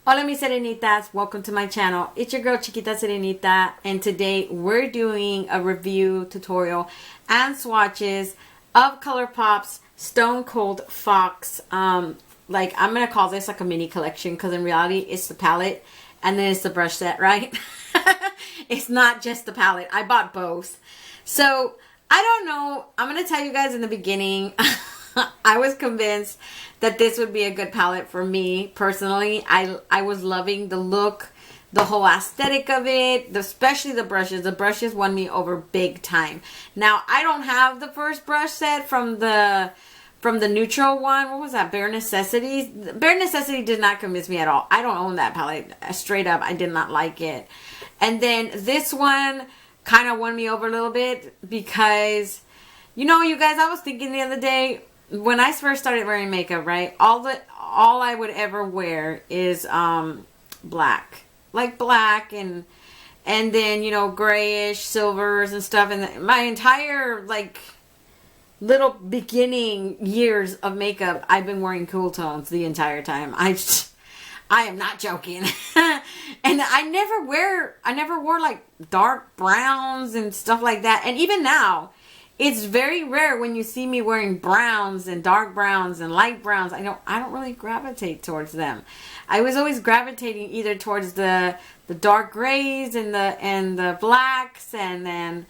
Hola mis serenitas, welcome to my channel. It's your girl Chiquita Serenita, and today we're doing a review tutorial and swatches of Colourpop's Stone Cold Fox. Like I'm gonna call this like a mini collection because in reality it's the palette and then it's the brush set, right? It's not just the palette. I bought both. So I don't know. I'm gonna tell you guys in the beginning. I was convinced that this would be a good palette for me personally. I was loving the look, the whole aesthetic of it, especially the brushes. The brushes won me over big time. Now, I don't have the first brush set from the neutral one. What was that? Bare Necessities? Bare Necessity did not convince me at all. I don't own that palette. Straight up, I did not like it. And then this one kind of won me over a little bit because, you know, you guys, I was thinking the other day, when I first started wearing makeup, right, all I would ever wear is black, like black and then, you know, grayish silvers and stuff. And my entire like little beginning years of makeup, I've been wearing cool tones the entire time. I am not joking. And I never wore like dark browns and stuff like that. And even now, it's very rare when you see me wearing browns and dark browns and light browns. I don't really gravitate towards them. I was always gravitating either towards the dark grays and the blacks, and then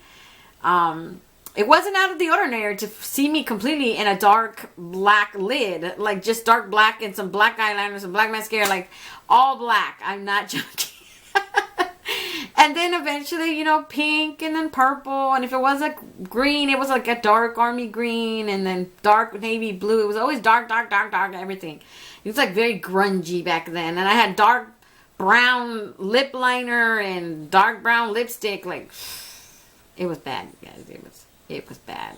it wasn't out of the ordinary to see me completely in a dark black lid, like just dark black and some black eyeliner, some black mascara, like all black. I'm not joking. And then eventually, you know, pink and then purple. And if it was like green, it was like a dark army green and then dark navy blue. It was always dark, everything. It was like very grungy back then. And I had dark brown lip liner and dark brown lipstick. Like, it was bad, you guys. It was bad.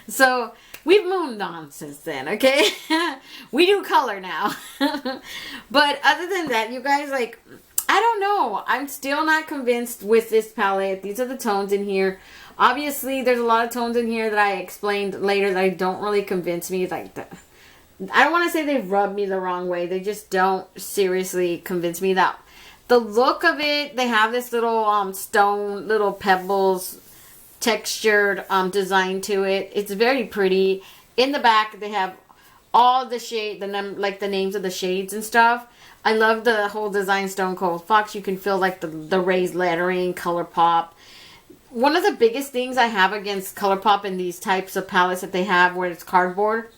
So we've moved on since then, okay? We do color now. But other than that, you guys, like, I don't know. I'm still not convinced with this palette. These are the tones in here. Obviously, there's a lot of tones in here that I explained later that I don't really convince me. Like, I don't want to say they rub me the wrong way. They just don't seriously convince me that the look of it, they have this little stone, little pebbles textured design to it. It's very pretty. In the back, they have all the shade, like the names of the shades and stuff. I love the whole design Stone Cold Fox. You can feel like the raised lettering, Colourpop. One of the biggest things I have against Colourpop and these types of palettes that they have where it's cardboard,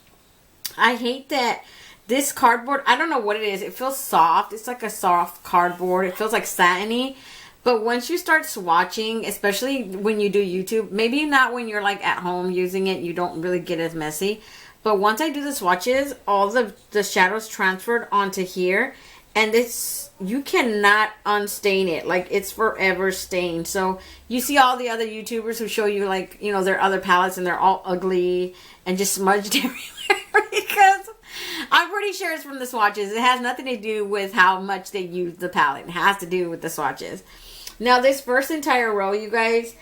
I hate that this cardboard, I don't know what it is. It feels soft. It's like a soft cardboard. It feels like satiny. But once you start swatching, especially when you do YouTube, maybe not when you're like at home using it, you don't really get as messy. But once I do the swatches, all the shadows transferred onto here. And this, you cannot unstain it. Like, it's forever stained. So, you see all the other YouTubers who show you, like, you know, their other palettes and they're all ugly and just smudged everywhere. Because I'm pretty sure it's from the swatches. It has nothing to do with how much they use the palette. It has to do with the swatches. Now, this first entire row, you guys,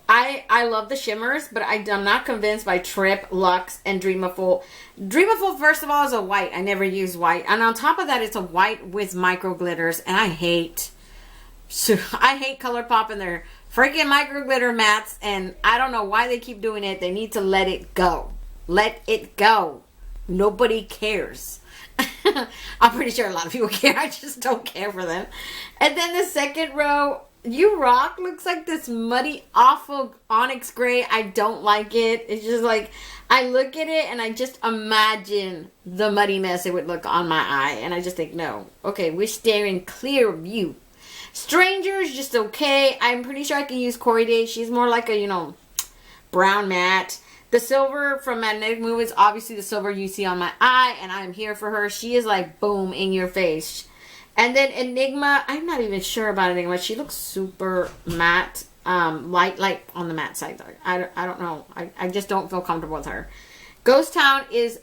I love the shimmers, but I'm not convinced by Trip, Luxe, and Dreamiful. Dreamiful, first of all, is a white. I never use white. And on top of that, it's a white with micro glitters. And I hate Colourpop and their freaking micro glitter mattes. And I don't know why they keep doing it. They need to let it go. Let it go. Nobody cares. I'm pretty sure a lot of people care. I just don't care for them. And then the second row, You Rock looks like this muddy, awful onyx gray. I don't like it. It's just like, I look at it and I just imagine the muddy mess it would look on my eye. And I just think, no. Okay, we're staring clear of you. Strangers, just okay. I'm pretty sure I can use Corey Day. She's more like a, you know, brown matte. The silver from Magnetic Move is obviously the silver you see on my eye. And I'm here for her. She is like, boom, in your face. And then Enigma, I'm not even sure about Enigma. She looks super matte, light on the matte side. I don't know. I just don't feel comfortable with her. Ghost Town is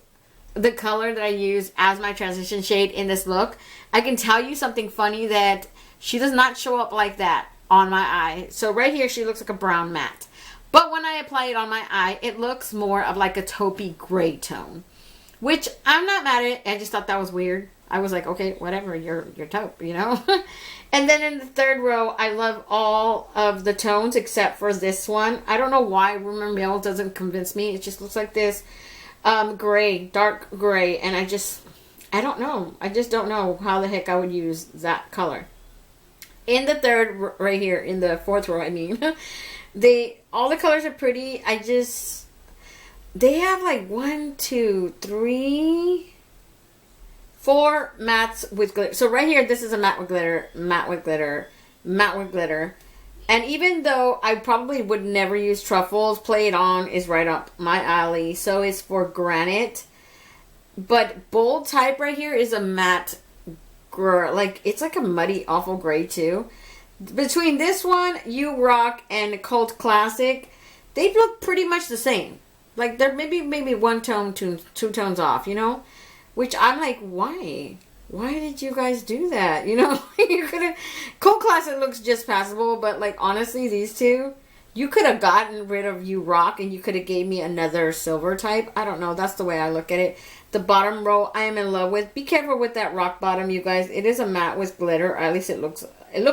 the color that I use as my transition shade in this look. I can tell you something funny that she does not show up like that on my eye. So right here, she looks like a brown matte. But when I apply it on my eye, it looks more of like a taupey gray tone. Which I'm not mad at it. I just thought that was weird. I was like, okay, whatever, you're taupe, you know? And then in the third row, I love all of the tones except for this one. I don't know why Mermaid doesn't convince me. It just looks like this gray, dark gray. And I don't know. I just don't know how the heck I would use that color. In the third, right here, in the fourth row, I mean, all the colors are pretty. They have like 1, 2, 3, 4 mattes with glitter. So right here, this is a matte with glitter, matte with glitter, matte with glitter. And even though I probably would never use truffles, Play It On is right up my alley. So it's for granite. But bold type right here is a matte, like it's like a muddy, awful gray too. Between this one, You Rock, and Cult Classic, they look pretty much the same. Like they're maybe 1 tone, 2 tones off, you know? Which I'm like, why? Why did you guys do that? You know, you could have. Cult Classic looks just passable, but like honestly, these two, you could have gotten rid of You Rock and you could have gave me another silver type. I don't know. That's the way I look at it. The bottom row, I am in love with. Be careful with that rock bottom, you guys. It is a matte with glitter, or at least it looks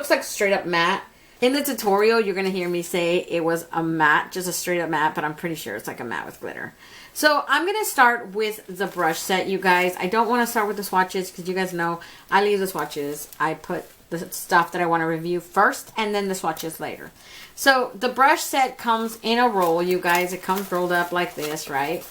like straight up matte. In the tutorial, you're going to hear me say it was a matte, just a straight up matte, but I'm pretty sure it's like a matte with glitter. So I'm going to start with the brush set, you guys. I don't want to start with the swatches because you guys know I leave the swatches. I put the stuff that I want to review first and then the swatches later. So the brush set comes in a roll, you guys. It comes rolled up like this, right?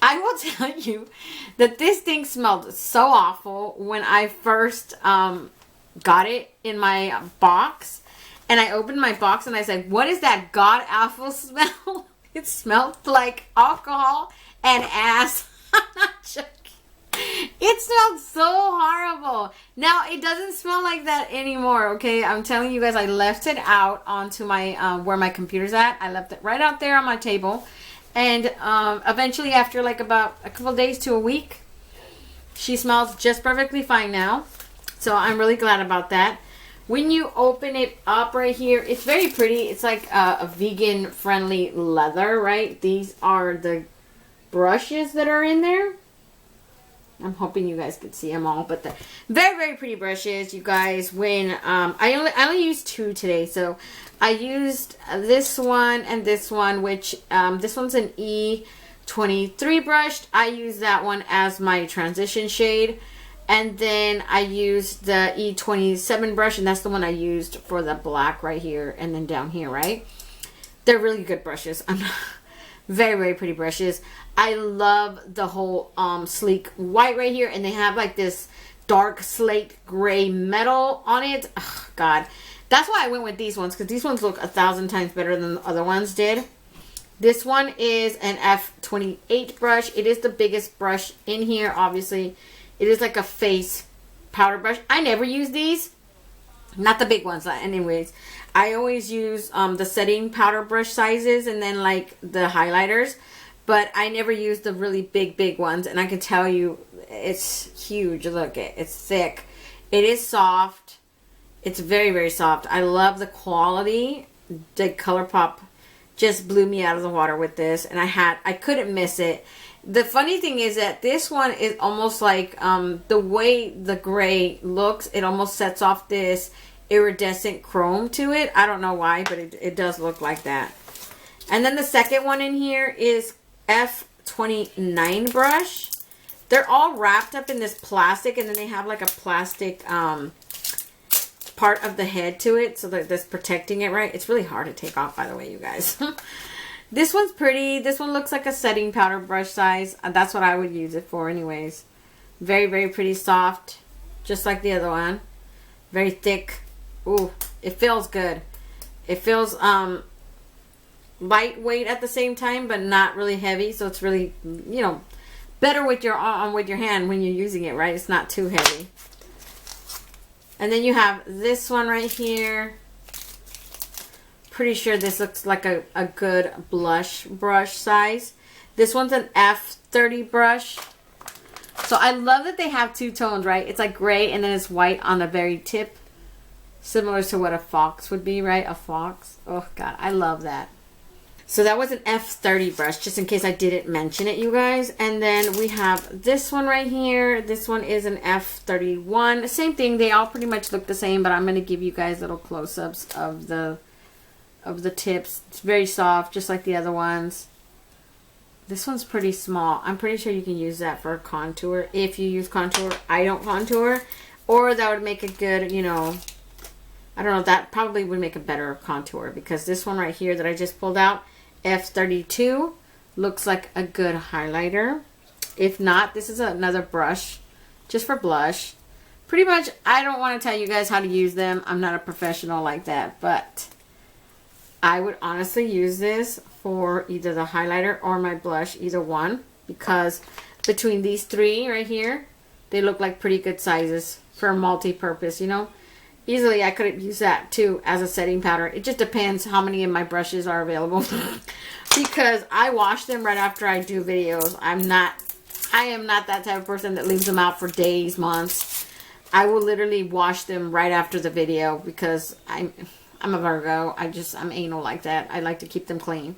I will tell you that this thing smelled so awful when I first got it in my box. And I opened my box and I said, what is that god-awful smell? It smelled like alcohol and ass. I'm not joking. It smelled so horrible. Now, it doesn't smell like that anymore, okay? I'm telling you guys, I left it out onto my, where my computer's at. I left it right out there on my table. And eventually, after like about a couple days to a week, she smells just perfectly fine now. So I'm really glad about that. When you open it up right here, it's very pretty. It's like a vegan-friendly leather, right? These are the brushes that are in there. I'm hoping you guys could see them all, but the very, very pretty brushes, you guys. When I only used 2 today, so I used this one and this one, which this one's an E23 brush. I use that one as my transition shade. And then I used the E27 brush, and that's the one I used for the black right here and then down here, right? They're really good brushes. Very, very pretty brushes. I love the whole sleek white right here, and they have like this dark slate gray metal on it. Oh, God. That's why I went with these ones, because these ones look 1,000 times better than the other ones did. This one is an F28 brush. It is the biggest brush in here, obviously. It is like a face powder brush. I never use these. Not the big ones, anyways. I always use the setting powder brush sizes and then like the highlighters. But I never use the really big ones. And I can tell you, it's huge. Look, it's thick. It is soft. It's very, very soft. I love the quality. The Colourpop just blew me out of the water with this. And I couldn't miss it. The funny thing is that this one is almost like the way the gray looks, it almost sets off this iridescent chrome to it. I don't know why, but it does look like that. And then the second one in here is F29 brush. They're all wrapped up in this plastic, and then they have like a plastic part of the head to it, so that's protecting it, right? It's really hard to take off, by the way, you guys. This one's pretty. This one looks like a setting powder brush size. That's what I would use it for anyways. Very, very pretty soft. Just like the other one. Very thick. Ooh, it feels good. It feels lightweight at the same time, but not really heavy. So it's really, you know, better with your hand when you're using it, right? It's not too heavy. And then you have this one right here. Pretty sure this looks like a good blush brush size. This one's an F30 brush. So I love that they have 2 tones, right? It's like gray and then it's white on the very tip. Similar to what a fox would be, right? A fox. Oh, God, I love that. So that was an F30 brush, just in case I didn't mention it, you guys. And then we have this one right here. This one is an F31. Same thing. They all pretty much look the same, but I'm going to give you guys little close-ups of the tips. It's very soft, just like the other ones. This one's pretty small. I'm pretty sure you can use that for contour if you use contour. I don't contour. Or that would make a good, you know, I don't know, that probably would make a better contour, because this one right here that I just pulled out, F32, looks like a good highlighter. If not, this is another brush just for blush. Pretty much, I don't want to tell you guys how to use them. I'm not a professional like that, but I would honestly use this for either the highlighter or my blush, either one, because between these three right here, they look like pretty good sizes for multi-purpose, you know. Easily, I could use that too as a setting powder. It just depends how many of my brushes are available. Because I wash them right after I do videos. I am not that type of person that leaves them out for days, months. I will literally wash them right after the video, because I'm a Virgo. I'm anal like that. I like to keep them clean.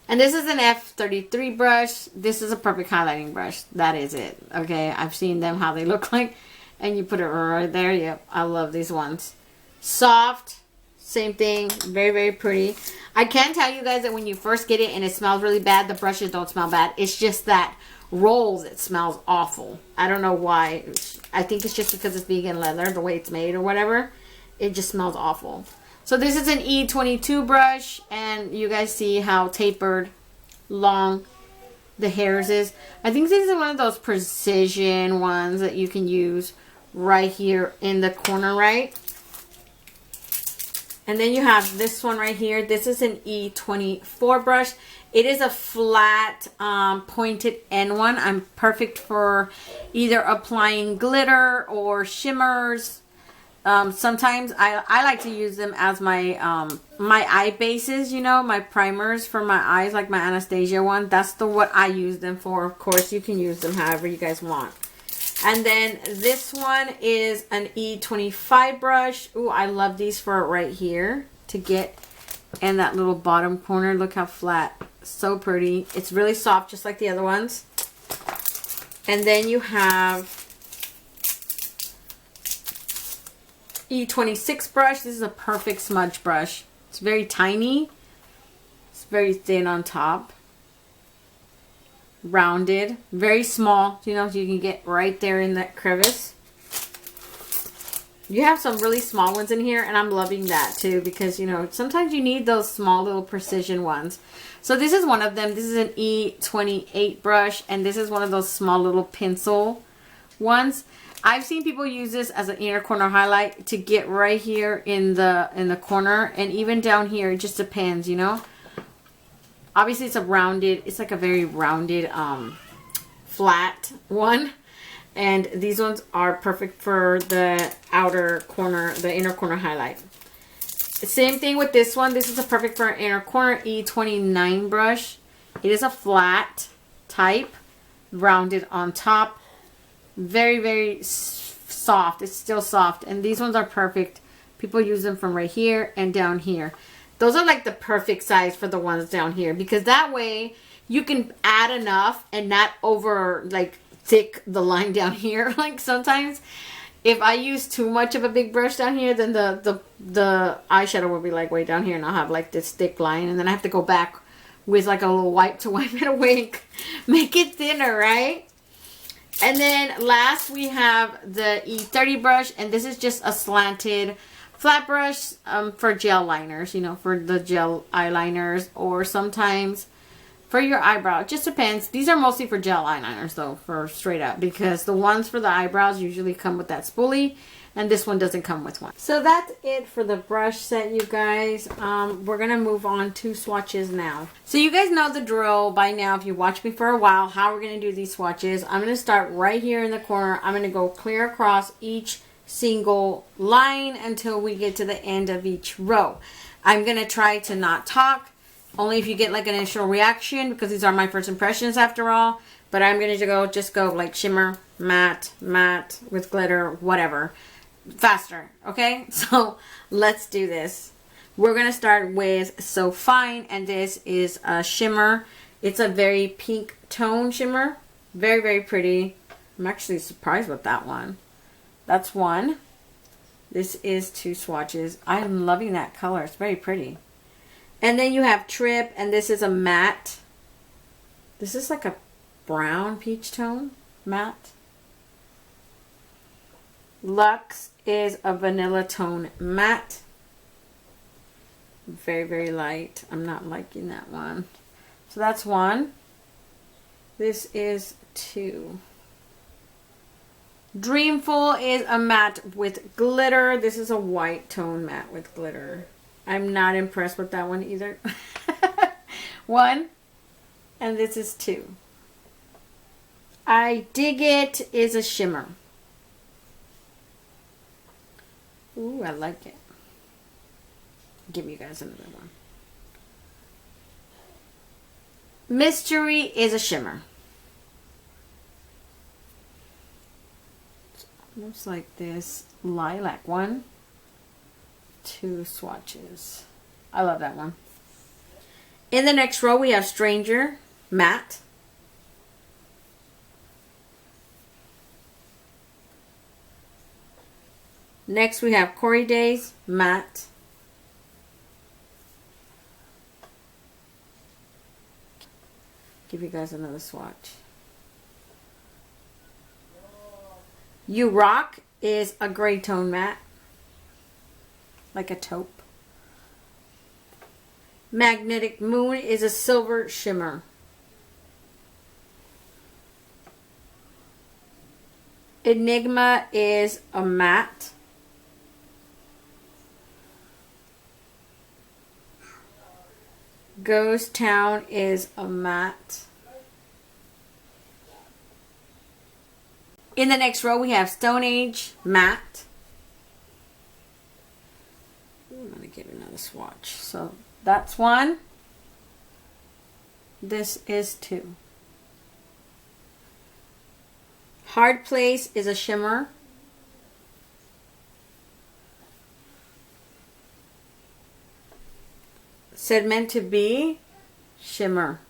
And this is an F33 brush. This is a perfect highlighting brush. That is it. Okay, I've seen them, how they look like. And you put it right there. Yep, I love these ones. Soft, same thing. Very, very pretty. I can tell you guys that when you first get it and it smells really bad, the brushes don't smell bad. It's just that rolls, it smells awful. I don't know why. I think it's just because it's vegan leather, the way it's made or whatever. It just smells awful. So this is an E22 brush, and you guys see how tapered, long the hairs is. I think this is one of those precision ones that you can use right here in the corner, right? And then you have this one right here. This is an E24 brush. It is a flat pointed end one. I'm perfect for either applying glitter or shimmers. Sometimes I like to use them as my my eye bases, you know, my primers for my eyes, like my Anastasia one. That's what I use them for. Of course, you can use them however you guys want. And then this one is an E25 brush. Ooh, I love these for right here to get in that little bottom corner. Look how flat. So pretty. It's really soft, just like the other ones. And then you have E26 brush. This is a perfect smudge brush. It's very tiny. It's very thin on top. Rounded. Very small. You know, so you can get right there in that crevice. You have some really small ones in here, and I'm loving that too, because, you know, sometimes you need those small little precision ones. So this is one of them. This is an E28 brush, and this is one of those small little pencil ones. I've seen people use this as an inner corner highlight to get right here in the corner, and even down here. It just depends, you know. Obviously, it's like a very rounded, flat one. And these ones are perfect for the outer corner, the inner corner highlight. Same thing with this one. This is a perfect for an inner corner E29 brush. It is a flat type, rounded on top. Very, very soft. It's still soft. And these ones are perfect. People use them from right here and down here. Those are like the perfect size for the ones down here, because that way you can add enough and not over like thick the line down here. Like sometimes if I use too much of a big brush down here, then the eyeshadow will be like way down here, and I'll have like this thick line, and then I have to go back with like a little wipe to wipe it away, make it thinner, right? And then last we have the E30 brush, and this is just a slanted flat brush for gel liners, you know, for the gel eyeliners, or sometimes for your eyebrow. It just depends. These are mostly for gel eyeliners though, for straight up, because the ones for the eyebrows usually come with that spoolie, and this one doesn't come with one. So that's it for the brush set, you guys. We're gonna move on to swatches now. So you guys know the drill by now, if you watched me for a while, how we're gonna do these swatches. I'm gonna start right here in the corner. I'm gonna go clear across each single line until we get to the end of each row. I'm gonna try to not talk, only if you get like an initial reaction, because these are my first impressions after all. But I'm gonna just go like shimmer, matte, matte with glitter, whatever, faster. Okay, so let's do this. We're going to start with So Fine, and this is a shimmer. It's a very pink tone shimmer. Very, very pretty. I'm actually surprised with that one. That's one. This is 2 swatches. I'm loving that color. It's very pretty. And then you have Trip, and this is a matte. This is like a brown peach tone matte. Luxe is a vanilla tone matte. Very, very light. I'm not liking that one. So that's one. This is 2. Dreamful is a matte with glitter. This is a white tone matte with glitter. I'm not impressed with that one either. 1. And this is 2. I Dig It is a shimmer. Ooh, I like it. I'll give you guys another one. Mystery is a shimmer. Looks like this. Lilac. 1, 2 swatches. I love that one. In the next row we have Stranger matte. Next we have Corey Days matte. Give you guys another swatch. You Rock is a gray tone matte, like a taupe. Magnetic Moon is a silver shimmer. Enigma is a matte. Ghost Town is a matte. In the next row we have Stone Age matte. I'm going to give another swatch. So that's 1. This is 2. Hard Place is a shimmer. Said Meant to Be shimmer.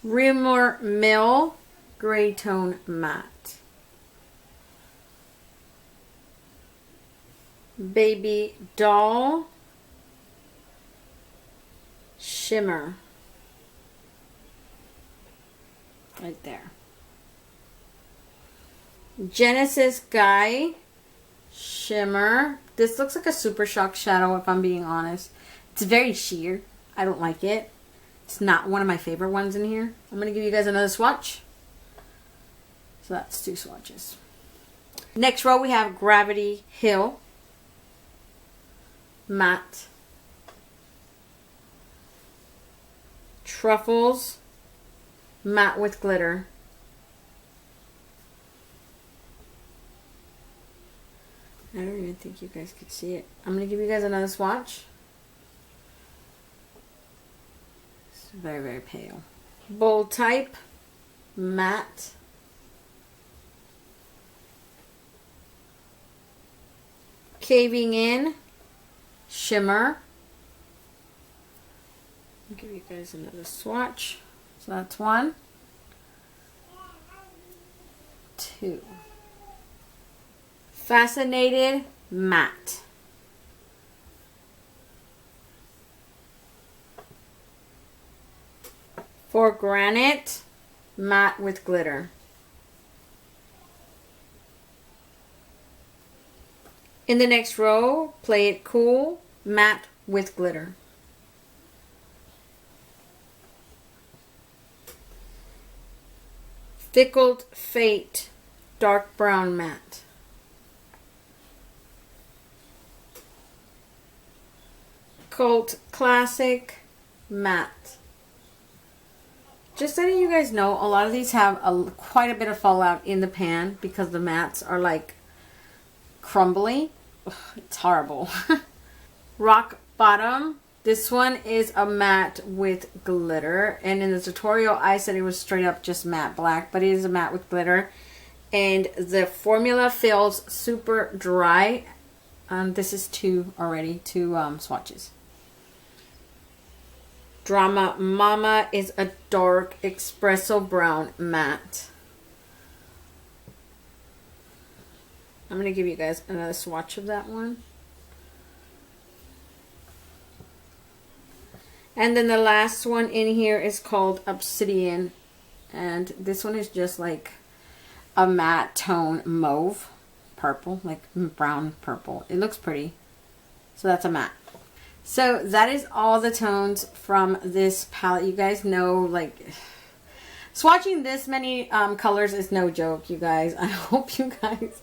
Rumor Mill gray tone matte. Baby Doll shimmer. Right there. Genesis Guy shimmer. This looks like a Super Shock shadow, if I'm being honest. It's very sheer. I don't like it. It's not one of my favorite ones in here. I'm going to give you guys another swatch. So that's 2 swatches. Next row we have Gravity Hill matte. Truffles matte with glitter. I don't even think you guys could see it. I'm going to give you guys another swatch. It's very, very pale. Bold Type matte. Caving In shimmer. I'll give you guys another swatch. So that's 1, 2. Fascinated matte. For Granite matte with glitter. In the next row, Play It Cool matte with glitter. Fickled Fate dark brown matte. Cult Classic matte. Just letting you guys know, a lot of these have quite a bit of fallout in the pan because the mattes are like crumbly. Ugh, it's horrible. Rock Bottom. This one is a matte with glitter. And in the tutorial, I said it was straight up just matte black. But it is a matte with glitter. And the formula feels super dry. This is two swatches. Drama Mama is a dark espresso brown matte. I'm going to give you guys another swatch of that one. And then the last one in here is called Obsidian. And this one is just like a matte tone mauve purple, like brown purple. It looks pretty. So that's a matte. So that is all the tones from this palette. You guys know, like, swatching this many colors is no joke, you guys. I hope you guys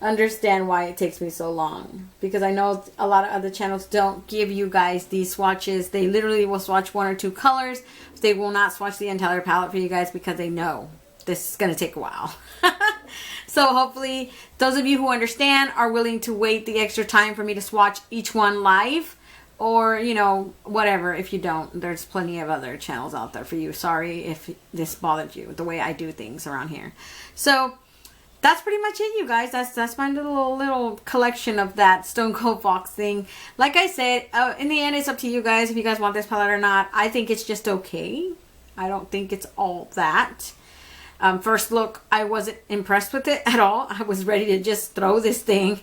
understand why it takes me so long, because I know a lot of other channels don't give you guys these swatches. They literally will swatch one or two colors. They will not swatch the entire palette for you guys because they know this is going to take a while. So hopefully those of you who understand are willing to wait the extra time for me to swatch each one live. Or, you know, whatever. If you don't, there's plenty of other channels out there for you. Sorry if this bothered you, the way I do things around here. So that's pretty much it, you guys. That's my little collection of that Stone Cold Fox thing. Like I said, in the end, it's up to you guys if you guys want this palette or not. I think it's just okay. I don't think it's all that. First look, I wasn't impressed with it at all. I was ready to just throw this thing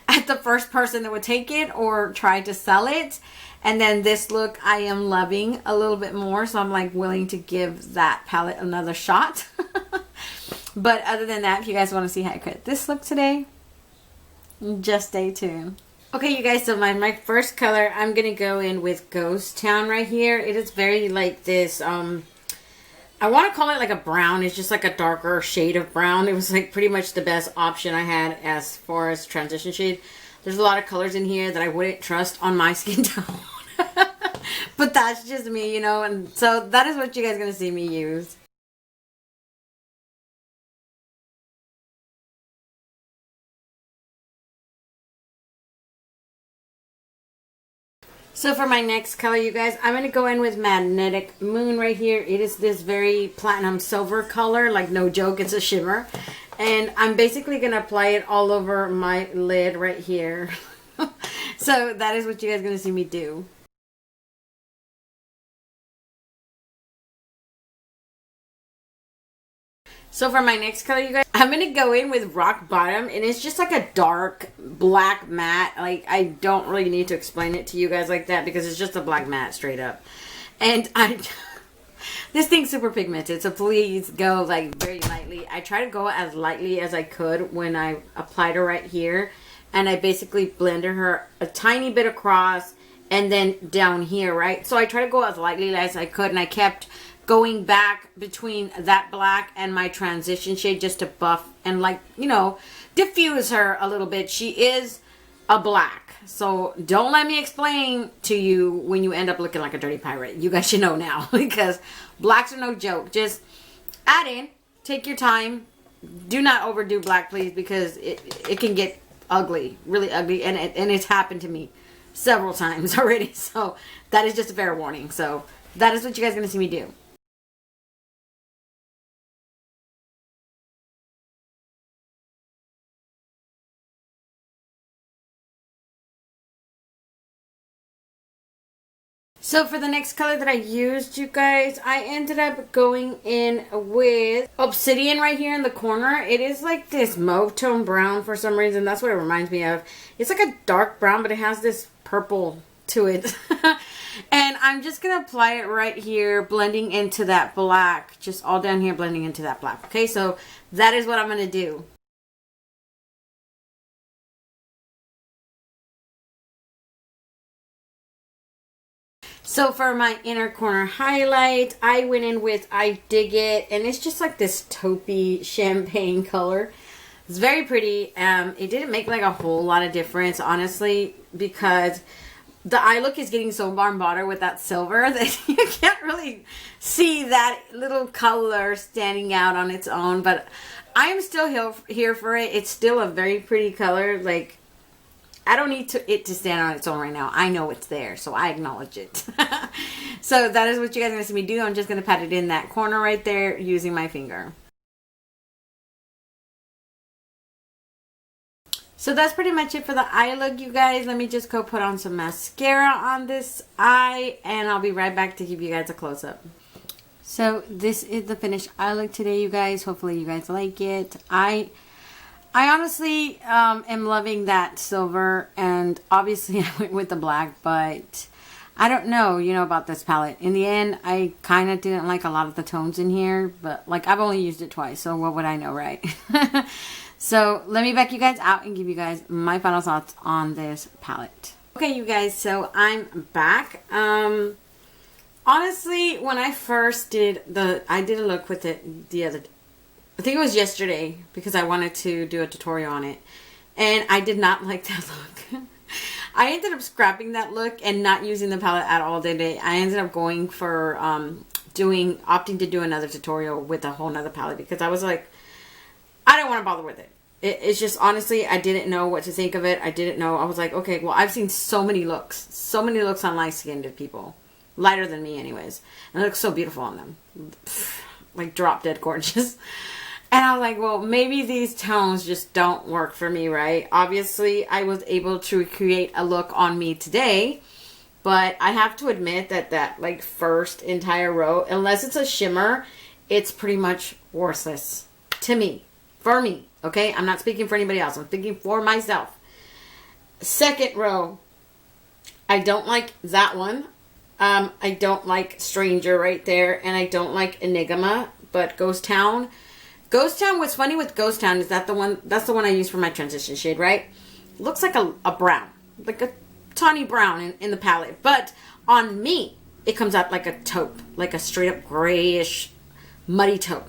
at the first person that would take it or try to sell it. And then this look I am loving a little bit more, so I'm like willing to give that palette another shot. But other than that, if you guys want to see how I create this look today, just stay tuned. Okay, you guys, so my first color, I'm gonna go in with Ghost Town right here. It is very like this I want to call it like a brown. It's just like a darker shade of brown. It was like pretty much the best option I had as far as transition shade. There's a lot of colors in here that I wouldn't trust on my skin tone. But that's just me, you know. And so that is what you guys are going to see me use. So for my next color, you guys, I'm going to go in with Magnetic Moon right here. It is this very platinum silver color, like no joke, it's a shimmer. And I'm basically going to apply it all over my lid right here. So that is what you guys are going to see me do. So for my next color, you guys, I'm going to go in with Rock Bottom. And it's just like a dark black matte. Like, I don't really need to explain it to you guys like that because it's just a black matte straight up. And this thing's super pigmented. So please go like very lightly. I try to go as lightly as I could when I applied her right here. And I basically blended her a tiny bit across and then down here, right? So I try to go as lightly as I could. And I kept going back between that black and my transition shade just to buff and, like, you know, diffuse her a little bit. She is a black, so don't let me explain to you when you end up looking like a dirty pirate. You guys should know now because blacks are no joke. Just add in, take your time, do not overdo black, please, because it can get ugly, really ugly, and it's happened to me several times already. So that is just a fair warning. So that is what you guys are going to see me do. So for the next color that I used, you guys, I ended up going in with Obsidian right here in the corner. It is like this mauve tone brown for some reason. That's what it reminds me of. It's like a dark brown, but it has this purple to it. And I'm just going to apply it right here, blending into that black. Just all down here, blending into that black. Okay, so that is what I'm going to do. So for my inner corner highlight, I went in with I Dig It, and it's just like this taupey champagne color. It's very pretty. It didn't make like a whole lot of difference, honestly, because the eye look is getting so bombarded with that silver that you can't really see that little color standing out on its own. But I am still here for it. It's still a very pretty color. Like, I don't need it to stand on its own right now. I know it's there, so I acknowledge it. So that is what you guys are going to see me do. I'm just going to pat it in that corner right there using my finger. So that's pretty much it for the eye look, you guys. Let me just go put on some mascara on this eye, and I'll be right back to give you guys a close-up. So this is the finished eye look today, you guys. Hopefully you guys like it. I honestly am loving that silver, and obviously I went with the black, but I don't know, about this palette. In the end, I kind of didn't like a lot of the tones in here, but like I've only used it twice, so what would I know, right? So let me back you guys out and give you guys my final thoughts on this palette. Okay, you guys, so I'm back. Honestly, when I first I did a look with it I think it was yesterday, because I wanted to do a tutorial on it, and I did not like that look. I ended up scrapping that look and not using the palette at all today. I ended up going for opting to do another tutorial with a whole nother palette, because I was like, I don't want to bother with it. It's just, honestly, I didn't know what to think of it. I didn't know. I was like, okay, well, I've seen so many looks on light-skinned people. Lighter than me, anyways. And it looks so beautiful on them. Like, drop dead gorgeous. And I was like, well, maybe these tones just don't work for me, right? Obviously, I was able to create a look on me today. But I have to admit that like, first entire row, unless it's a shimmer, it's pretty much worthless. To me. For me. Okay? I'm not speaking for anybody else. I'm speaking for myself. Second row. I don't like that one. I don't like Stranger right there. And I don't like Enigma. But Ghost Town. Ghost Town, what's funny with Ghost Town is that's the one I use for my transition shade, right? Looks like a brown. Like a tawny brown in the palette. But on me, it comes out like a taupe. Like a straight up grayish, muddy taupe.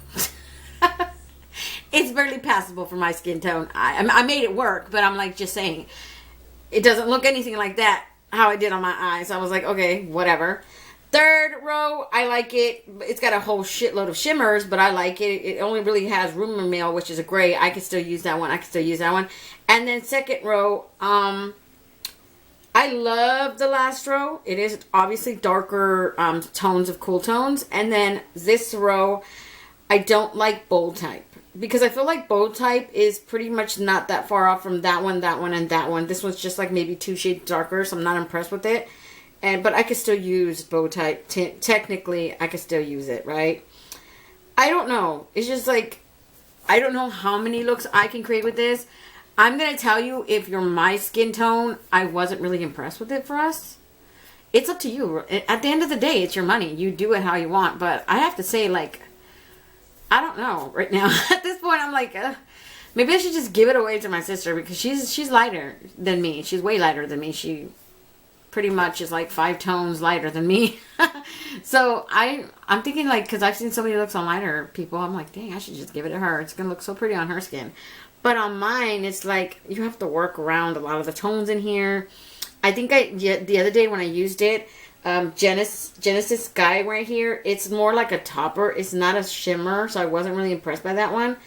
It's barely passable for my skin tone. I made it work, but I'm like just saying. It doesn't look anything like that, how I did on my eyes. So I was like, okay, whatever. Third row, I like it. It's got a whole shitload of shimmers, but I like it. It only really has Rumor Mill, which is a gray. I can still use that one. And then second row, I love the last row. It is obviously darker tones of cool tones. And then this row, I don't like bold type. Because I feel like bold type is pretty much not that far off from that one, and that one. This one's just like maybe 2 shades darker, so I'm not impressed with it. But I could still use bow type. Technically, I could still use it, right? I don't know. It's just like, I don't know how many looks I can create with this. I'm going to tell you, if you're my skin tone, I wasn't really impressed with it for us. It's up to you. At the end of the day, it's your money. You do it how you want. But I have to say, like, I don't know right now. At this point, I'm like, maybe I should just give it away to my sister, because she's lighter than me. She's way lighter than me. She pretty much is like 5 tones lighter than me. So I'm thinking, like, because I've seen so many looks on lighter people, I'm like, dang, I should just give it to her. It's going to look so pretty on her skin. But on mine, it's like, you have to work around a lot of the tones in here. I think the other day when I used it, Genesis Sky right here, it's more like a topper. It's not a shimmer, so I wasn't really impressed by that one.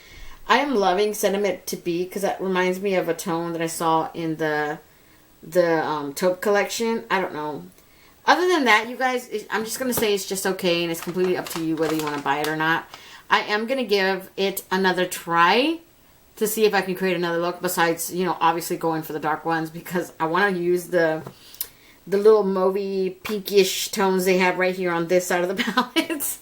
I am loving Sentiment to Be, because that reminds me of a tone that I saw in the taupe collection. I don't know. Other than that, you guys, I'm just going to say it's just okay, and it's completely up to you whether you want to buy it or not. I am going to give it another try to see if I can create another look besides, obviously going for the dark ones, because I want to use the little mauvey pinkish tones they have right here on this side of the palette.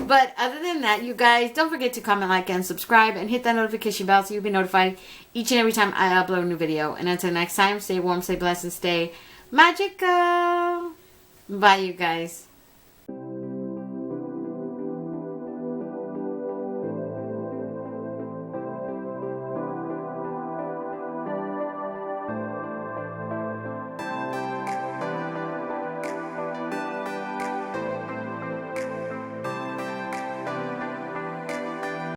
But other than that, you guys, don't forget to comment, like, and subscribe, and hit that notification bell so you'll be notified each and every time I upload a new video. And until next time, stay warm, stay blessed, and stay magical. Bye, you guys.